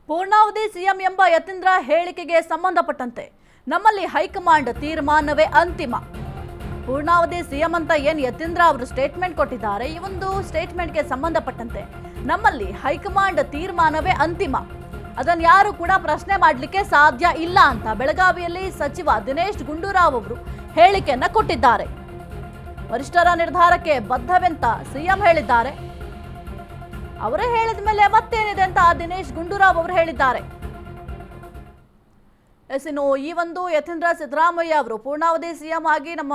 ಪೂರ್ಣಾವಧಿ CM ಎಂಬ ಯತೀಂದ್ರ ಹೇಳಿಕೆಗೆ ಸಂಬಂಧಪಟ್ಟಂತೆ ನಮ್ಮಲ್ಲಿ ಹೈಕಮಾಂಡ್ ತೀರ್ಮಾನವೇ ಅಂತಿಮ. ಪೂರ್ಣಾವಧಿ ಸಿಎಂ ಅಂತ ಏನು ಯತೀಂದ್ರ ಅವರು ಸ್ಟೇಟ್ಮೆಂಟ್ ಕೊಟ್ಟಿದ್ದಾರೆ, ಈ ಒಂದು ಸ್ಟೇಟ್ಮೆಂಟ್ಗೆ ಸಂಬಂಧಪಟ್ಟಂತೆ ನಮ್ಮಲ್ಲಿ ಹೈಕಮಾಂಡ್ ತೀರ್ಮಾನವೇ ಅಂತಿಮ, ಅದನ್ನು ಯಾರು ಕೂಡ ಪ್ರಶ್ನೆ ಮಾಡಲಿಕ್ಕೆ ಸಾಧ್ಯ ಇಲ್ಲ ಅಂತ ಬೆಳಗಾವಿಯಲ್ಲಿ ಸಚಿವ ದಿನೇಶ್ ಗುಂಡೂರಾವ್ ಅವರು ಹೇಳಿಕೆಯನ್ನ ಕೊಟ್ಟಿದ್ದಾರೆ. ವರಿಷ್ಠರ ನಿರ್ಧಾರಕ್ಕೆ ಬದ್ಧವೆಂತ ಸಿಎಂ ಹೇಳಿದ್ದಾರೆ. ಅವರೇ ಹೇಳಿದ ಮೇಲೆ ಮತ್ತೇನಿದೆ ಅಂತ ದಿನೇಶ್ ಗುಂಡೂರಾವ್ ಅವರು ಹೇಳಿದ್ದಾರೆ. ಇನ್ನು ಈ ಒಂದು ಯತೀಂದ್ರ ಸಿದ್ದರಾಮಯ್ಯ ಅವರು ಪೂರ್ಣಾವಧಿ ಸಿಎಂ ಆಗಿ ನಮ್ಮ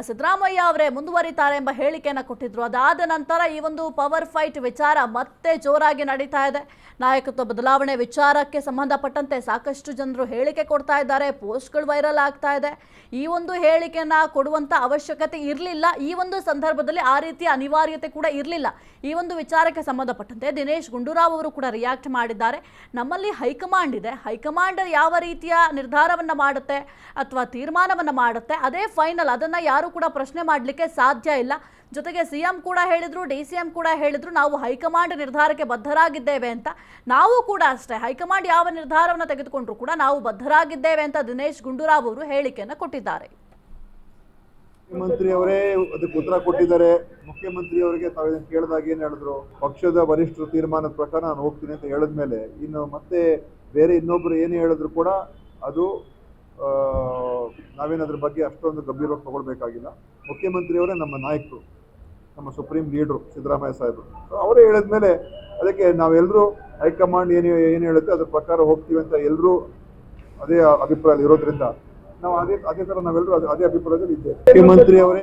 ಸಿದ್ದರಾಮಯ್ಯ ಅವರೇ ಮುಂದುವರಿತಾರೆ ಎಂಬ ಹೇಳಿಕೆಯನ್ನು ಕೊಟ್ಟಿದ್ರು. ಅದಾದ ನಂತರ ಈ ಒಂದು ಪವರ್ ಫೈಟ್ ವಿಚಾರ ಮತ್ತೆ ಜೋರಾಗಿ ನಡೀತಾ ಇದೆ. ನಾಯಕತ್ವ ಬದಲಾವಣೆ ವಿಚಾರಕ್ಕೆ ಸಂಬಂಧಪಟ್ಟಂತೆ ಸಾಕಷ್ಟು ಜನರು ಹೇಳಿಕೆ ಕೊಡ್ತಾ ಇದ್ದಾರೆ, ಪೋಸ್ಟ್ಗಳು ವೈರಲ್ ಆಗ್ತಾ ಇದೆ. ಈ ಒಂದು ಹೇಳಿಕೆಯನ್ನ ಕೊಡುವಂತ ಅವಶ್ಯಕತೆ ಇರಲಿಲ್ಲ, ಈ ಒಂದು ಸಂದರ್ಭದಲ್ಲಿ ಆ ರೀತಿಯ ಅನಿವಾರ್ಯತೆ ಕೂಡ ಇರಲಿಲ್ಲ. ಈ ಒಂದು ವಿಚಾರಕ್ಕೆ ಸಂಬಂಧಪಟ್ಟಂತೆ ದಿನೇಶ್ ಗುಂಡೂರಾವ್ ಅವರು ಕೂಡ ರಿಯಾಕ್ಟ್ ಮಾಡಿದ್ದಾರೆ. ನಮ್ಮಲ್ಲಿ ಹೈಕಮಾಂಡ್ ಇದೆ, ಹೈಕಮಾಂಡ್ ಯಾವ ರೀತಿಯ ನಿರ್ಧಾರವನ್ನ ಮಾಡುತ್ತೆ ಅಥವಾ ತೀರ್ಮಾನವನ್ನ ಮಾಡುತ್ತೆ ಅದೇ ಫೈನಲ್, ಅದನ್ನ ಯಾರು ಕೂಡ ಪ್ರಶ್ನೆ ಮಾಡಲಿಕ್ಕೆ ಸಾಧ್ಯ ಇಲ್ಲ. ಜೊತೆಗೆ ಸಿಎಂ ಕೂಡ ಹೇಳಿದ್ರು, ಡಿಸಿಎಂ ಕೂಡ ಹೇಳಿದ್ರು, ನಾವು ಹೈಕಮಾಂಡ್ ನಿರ್ಧಾರಕ್ಕೆ ಬದ್ಧರಾಗಿದ್ದೇವೆ ಅಂತ. ನಾವು ಕೂಡ ಅಷ್ಟೇ, ಹೈಕಮಾಂಡ್ ಯಾವ ನಿರ್ಧಾರವನ್ನು ತೆಗೆದುಕೊಂಡ್ರು ಕೂಡ ನಾವು ಬದ್ಧರಾಗಿದ್ದೇವೆ ಅಂತ ದಿನೇಶ್ ಗುಂಡೂರಾವ್ ಅವರು ಹೇಳಿಕೆಯನ್ನು ಕೊಟ್ಟಿದ್ದಾರೆ. ಮುಖ್ಯಮಂತ್ರಿ ಅವರೇ ಅದಕ್ಕೆ ಉತ್ತರ ಕೊಟ್ಟಿದ್ದಾರೆ. ಮುಖ್ಯಮಂತ್ರಿ ಅವರಿಗೆ ತಾವು ಕೇಳಿದಾಗ ಏನ್ ಹೇಳಿದ್ರು, ಪಕ್ಷದ ವರಿಷ್ಠರು ತೀರ್ಮಾನದ ಪ್ರಕಾರ ನಾನು ಹೋಗ್ತೀನಿ ಅಂತ ಹೇಳಿದ್ಮೇಲೆ ಇನ್ನು ಮತ್ತೆ ಬೇರೆ ಇನ್ನೊಬ್ರು ಏನೇ ಹೇಳಿದ್ರು ಕೂಡ ಅದು ನಾವೇನದ್ರ ಬಗ್ಗೆ ಅಷ್ಟೊಂದು ಗಂಭೀರವಾಗಿ ತಗೊಳ್ಬೇಕಾಗಿಲ್ಲ. ಮುಖ್ಯಮಂತ್ರಿಯವರೇ ನಮ್ಮ ನಾಯಕರು, ನಮ್ಮ ಸುಪ್ರೀಂ ಲೀಡ್ರು ಸಿದ್ದರಾಮಯ್ಯ ಸಾಹೇಬರು, ಅವರೇ ಹೇಳಿದ್ಮೇಲೆ ಅದಕ್ಕೆ ನಾವೆಲ್ಲರೂ ಹೈಕಮಾಂಡ್ ಏನು ಹೇಳುತ್ತೆ ಅದ್ರ ಪ್ರಕಾರ ಹೋಗ್ತೀವಿ ಅಂತ ಎಲ್ಲರೂ ಅದೇ ಅಭಿಪ್ರಾಯ ಇರೋದ್ರಿಂದ ನಾವು ಅದೇ ಥರ ನಾವೆಲ್ಲರೂ ಅದೇ ಅಭಿಪ್ರಾಯದಲ್ಲಿ ಇದ್ದೇವೆ. ಮುಖ್ಯಮಂತ್ರಿ ಅವರೇ